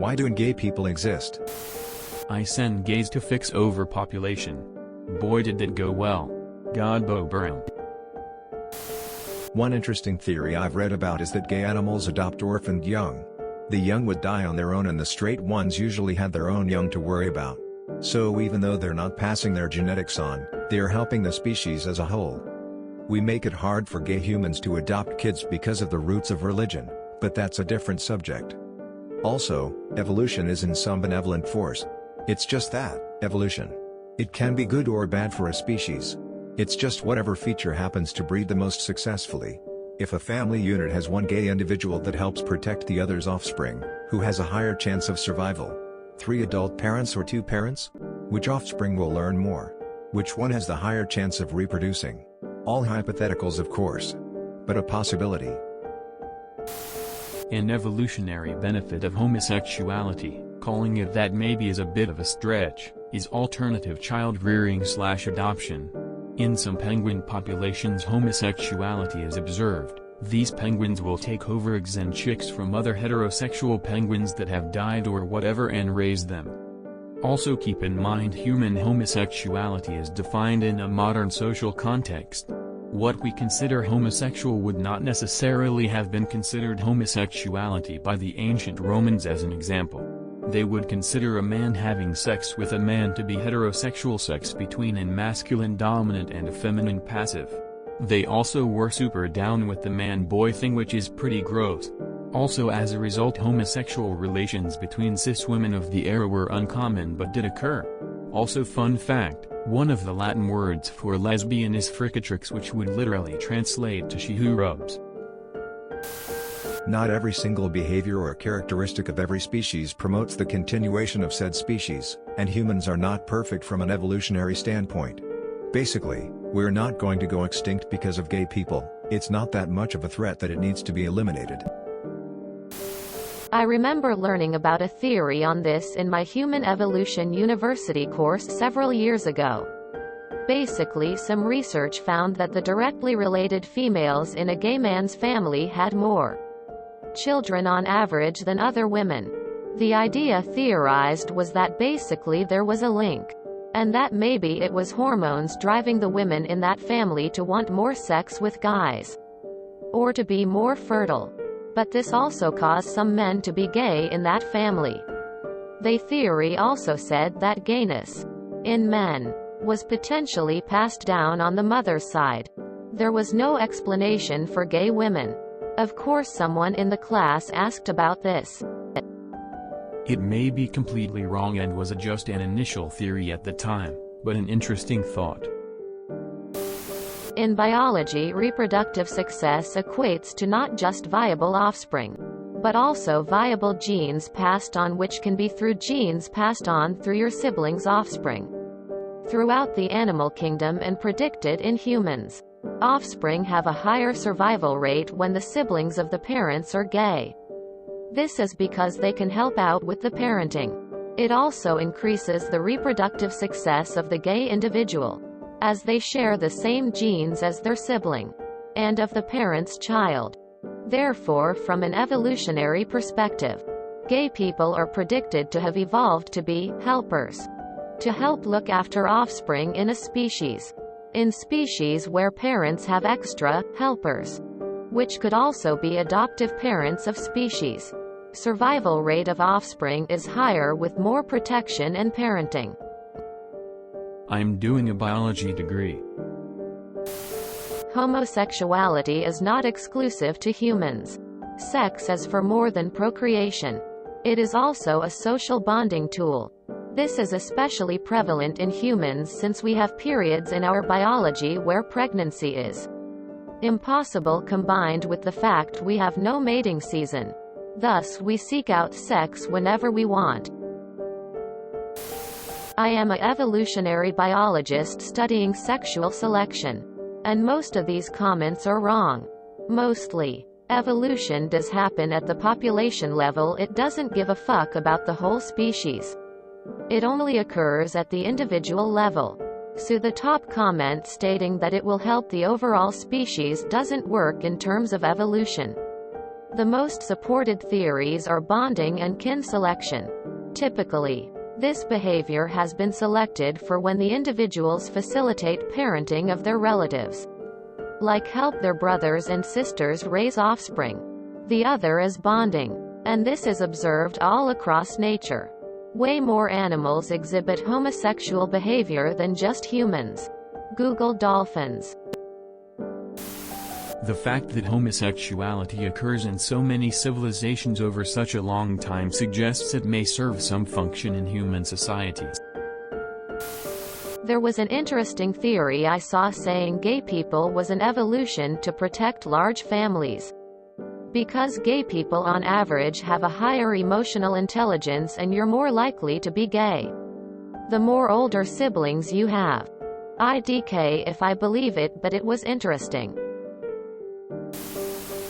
Why do gay people exist? I send gays to fix overpopulation. Boy did it go well. God Boberam. One interesting theory I've read about is that gay animals adopt orphaned young. The young would die on their own and the straight ones usually had their own young to worry about. So even though they're not passing their genetics on, they are helping the species as a whole. We make it hard for gay humans to adopt kids because of the roots of religion, but that's a different subject. Also, evolution isn't some benevolent force. It's just that, evolution. It can be good or bad for a species. It's just whatever feature happens to breed the most successfully. If a family unit has one gay individual that helps protect the other's offspring, who has a higher chance of survival? 3 adult parents or 2 parents? Which offspring will learn more? Which one has the higher chance of reproducing? All hypotheticals, of course. But a possibility. An evolutionary benefit of homosexuality, calling it that maybe is a bit of a stretch, is alternative child rearing/adoption. In some penguin populations homosexuality is observed. These penguins will take over eggs and chicks from other heterosexual penguins that have died or whatever and raise them. Also keep in mind human homosexuality is defined in a modern social context. What we consider homosexual would not necessarily have been considered homosexuality by the ancient Romans. As an example, they would consider a man having sex with a man to be heterosexual sex between a masculine dominant and a feminine passive. They also were super down with the man-boy thing, which is pretty gross. Also, as a result, homosexual relations between cis women of the era were uncommon but did occur. Also, fun fact, one of the Latin words for lesbian is fricatrix, which would literally translate to she who rubs. Not every single behavior or characteristic of every species promotes the continuation of said species, and humans are not perfect from an evolutionary standpoint. Basically, we're not going to go extinct because of gay people. It's not that much of a threat that it needs to be eliminated. I remember learning about a theory on this in my Human Evolution University course several years ago. Basically, some research found that the directly related females in a gay man's family had more children on average than other women. The idea theorized was that basically there was a link, and that maybe it was hormones driving the women in that family to want more sex with guys, or to be more fertile. But this also caused some men to be gay in that family. The theory also said that gayness in men was potentially passed down on the mother's side. There was no explanation for gay women. Of course, someone in the class asked about this. It may be completely wrong and was just an initial theory at the time, but an interesting thought. In biology, reproductive success equates to not just viable offspring, but also viable genes passed on, which can be through genes passed on through your siblings' offspring throughout the animal kingdom and predicted in humans. Offspring have a higher survival rate when the siblings of the parents are gay. This is because they can help out with the parenting. It also increases the reproductive success of the gay individual, as they share the same genes as their sibling, and of the parent's child. Therefore, from an evolutionary perspective, gay people are predicted to have evolved to be helpers, to help look after offspring in a species. In species where parents have extra helpers, which could also be adoptive parents of species, survival rate of offspring is higher with more protection and parenting. I'm doing a biology degree. Homosexuality is not exclusive to humans. Sex is for more than procreation. It is also a social bonding tool. This is especially prevalent in humans since we have periods in our biology where pregnancy is impossible, combined with the fact we have no mating season. Thus, we seek out sex whenever we want. I am an evolutionary biologist studying sexual selection, and most of these comments are wrong. Mostly. Evolution does happen at the population level. It doesn't give a fuck about the whole species. It only occurs at the individual level. So the top comment stating that it will help the overall species doesn't work in terms of evolution. The most supported theories are bonding and kin selection. Typically, this behavior has been selected for when the individuals facilitate parenting of their relatives, like help their brothers and sisters raise offspring. The other is bonding, and this is observed all across nature. Way more animals exhibit homosexual behavior than just humans. Google dolphins. The fact that homosexuality occurs in so many civilizations over such a long time suggests it may serve some function in human societies. There was an interesting theory I saw saying gay people was an evolution to protect large families. Because gay people on average have a higher emotional intelligence and you're more likely to be gay the more older siblings you have. IDK if I believe it, but it was interesting.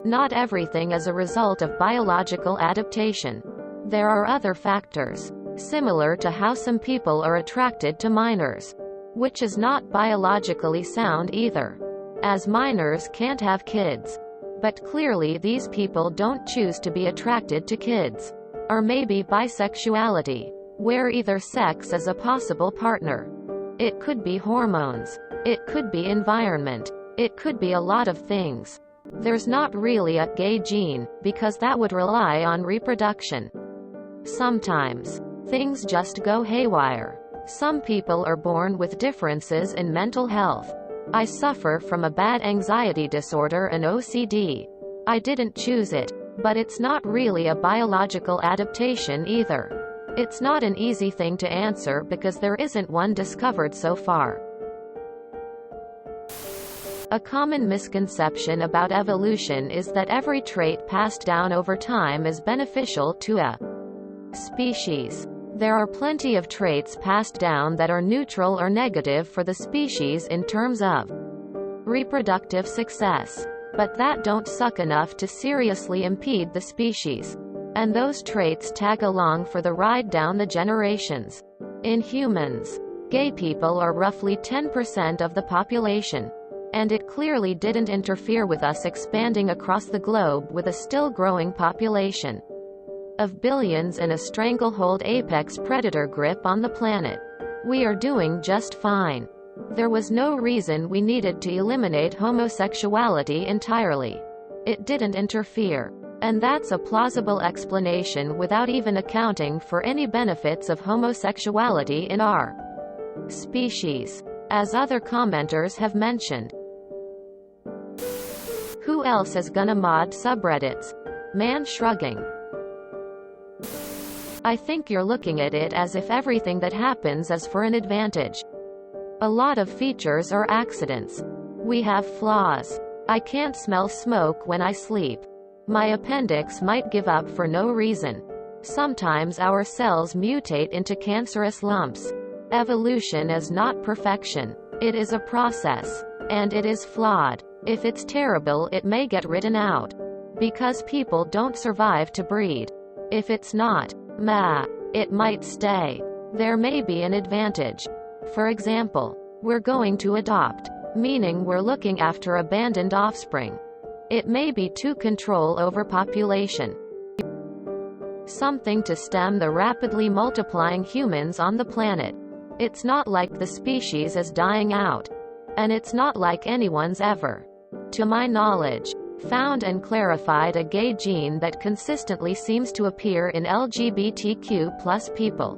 Not everything is a result of biological adaptation. There are other factors, similar to how some people are attracted to minors, which is not biologically sound either, as minors can't have kids. But clearly these people don't choose to be attracted to kids. Or maybe bisexuality, where either sex is a possible partner. It could be hormones. It could be environment. It could be a lot of things. There's not really a gay gene, because that would rely on reproduction. Sometimes, things just go haywire. Some people are born with differences in mental health. I suffer from a bad anxiety disorder and OCD. I didn't choose it, but it's not really a biological adaptation either. It's not an easy thing to answer because there isn't one discovered so far. A common misconception about evolution is that every trait passed down over time is beneficial to a species. There are plenty of traits passed down that are neutral or negative for the species in terms of reproductive success, but that don't suck enough to seriously impede the species. And those traits tag along for the ride down the generations. In humans, gay people are roughly 10% of the population. And it clearly didn't interfere with us expanding across the globe with a still growing population of billions in a stranglehold apex predator grip on the planet. We are doing just fine. There was no reason we needed to eliminate homosexuality entirely. It didn't interfere. And that's a plausible explanation without even accounting for any benefits of homosexuality in our species, as other commenters have mentioned. Who else is gonna mod subreddits? Man shrugging. I think you're looking at it as if everything that happens is for an advantage. A lot of features are accidents. We have flaws. I can't smell smoke when I sleep. My appendix might give up for no reason. Sometimes our cells mutate into cancerous lumps. Evolution is not perfection. It is a process. And it is flawed. If it's terrible, it may get written out. Because people don't survive to breed. If it's not, it might stay. There may be an advantage. For example, we're going to adopt, meaning we're looking after abandoned offspring. It may be to control overpopulation. Something to stem the rapidly multiplying humans on the planet. It's not like the species is dying out. And it's not like anyone's ever, to my knowledge, found and clarified a gay gene that consistently seems to appear in LGBTQ+ people.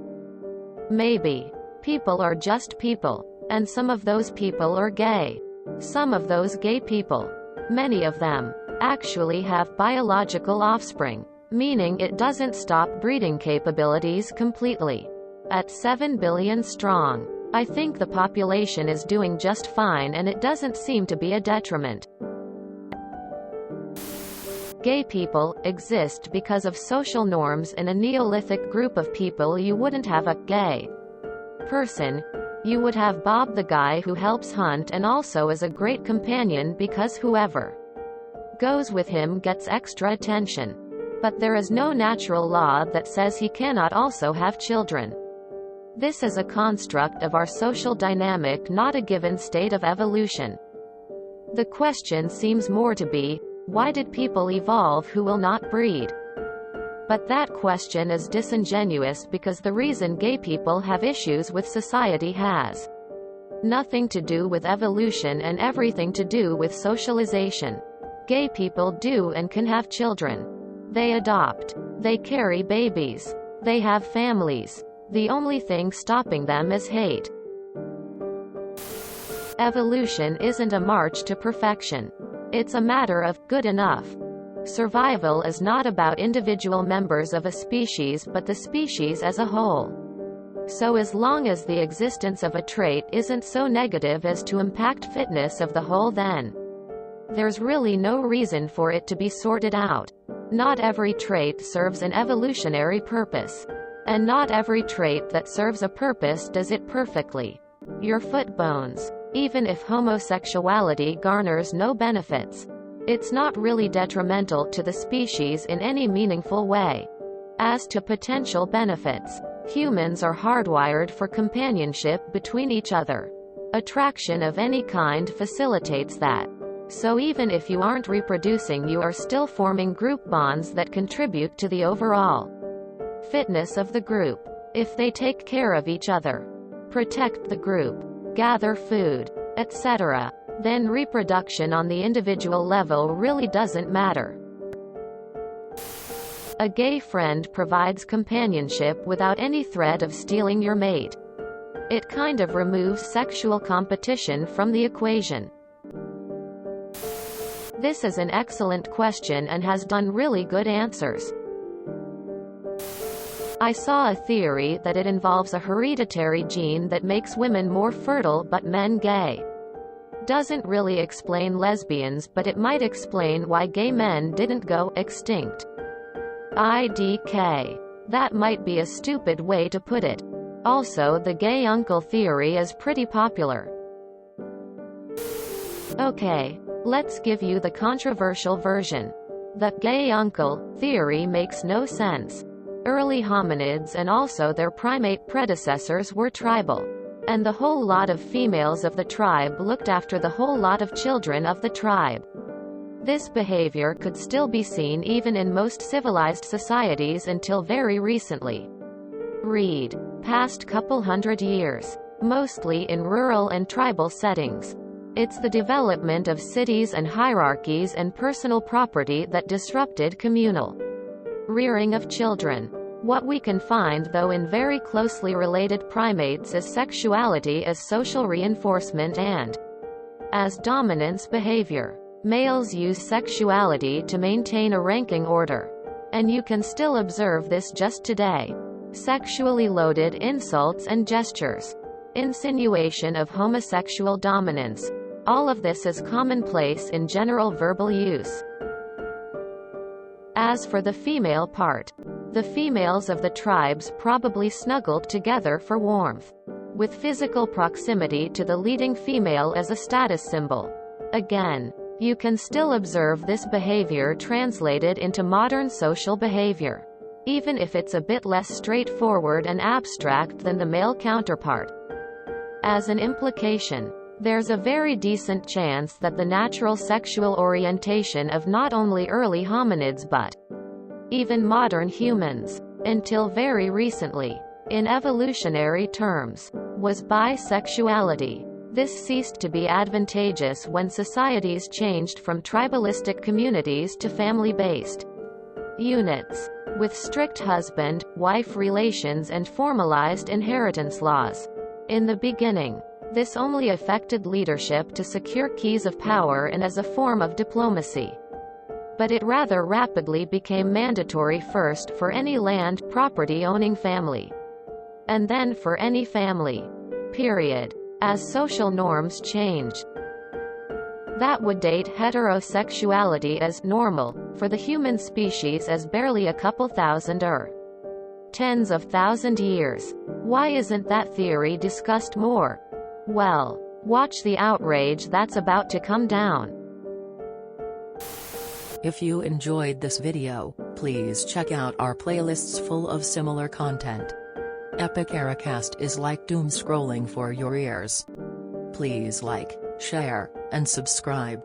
Maybe. People are just people. And some of those people are gay. Some of those gay people, many of them, actually have biological offspring, meaning it doesn't stop breeding capabilities completely. At 7 billion strong, I think the population is doing just fine and it doesn't seem to be a detriment. Gay people exist because of social norms. In a Neolithic group of people you wouldn't have a gay person. You would have Bob the guy who helps hunt and also is a great companion because whoever goes with him gets extra attention. But there is no natural law that says he cannot also have children. This is a construct of our social dynamic, not a given state of evolution. The question seems more to be, Why did people evolve who will not breed? But that question is disingenuous because the reason gay people have issues with society has nothing to do with evolution and everything to do with socialization. Gay people do and can have children. They adopt. They carry babies. They have families. The only thing stopping them is hate. Evolution isn't a march to perfection. It's a matter of good enough. Survival is not about individual members of a species but the species as a whole. So as long as the existence of a trait isn't so negative as to impact fitness of the whole, then there's really no reason for it to be sorted out. Not every trait serves an evolutionary purpose. And not every trait that serves a purpose does it perfectly. Your foot bones. Even if homosexuality garners no benefits, it's not really detrimental to the species in any meaningful way. As to potential benefits, humans are hardwired for companionship between each other. Attraction of any kind facilitates that. So even if you aren't reproducing, you are still forming group bonds that contribute to the overall fitness of the group. If they take care of each other, protect the group, gather food, etc., then reproduction on the individual level really doesn't matter. A gay friend provides companionship without any threat of stealing your mate. It kind of removes sexual competition from the equation. This is an excellent question and has done really good answers. I saw a theory that it involves a hereditary gene that makes women more fertile but men gay. Doesn't really explain lesbians, but it might explain why gay men didn't go extinct. IDK. That might be a stupid way to put it. Also, the gay uncle theory is pretty popular. Okay, let's give you the controversial version. The gay uncle theory makes no sense. Early hominids and also their primate predecessors were tribal. And the whole lot of females of the tribe looked after the whole lot of children of the tribe. This behavior could still be seen even in most civilized societies until very recently. Read. Past couple hundred years. Mostly in rural and tribal settings. It's the development of cities and hierarchies and personal property that disrupted communal rearing of children. What we can find though in very closely related primates is sexuality as social reinforcement and as dominance behavior. Males use sexuality to maintain a ranking order. And you can still observe this just today. Sexually loaded insults and gestures. Insinuation of homosexual dominance. All of this is commonplace in general verbal use. As for the female part, the females of the tribes probably snuggled together for warmth, with physical proximity to the leading female as a status symbol. Again, you can still observe this behavior translated into modern social behavior, even if it's a bit less straightforward and abstract than the male counterpart. As an implication, there's a very decent chance that the natural sexual orientation of not only early hominids but even modern humans, until very recently, in evolutionary terms, was bisexuality. This ceased to be advantageous when societies changed from tribalistic communities to family-based units, with strict husband-wife relations and formalized inheritance laws. In the beginning, this only affected leadership to secure keys of power and as a form of diplomacy. But it rather rapidly became mandatory first for any land property-owning family, and then for any family. Period. As social norms changed. That would date heterosexuality as normal for the human species as barely a couple thousand or tens of thousand years. Why isn't that theory discussed more? Well, watch the outrage that's about to come down. If you enjoyed this video, please check out our playlists full of similar content. Epic Eracast is like doom scrolling for your ears. Please like, share, and subscribe.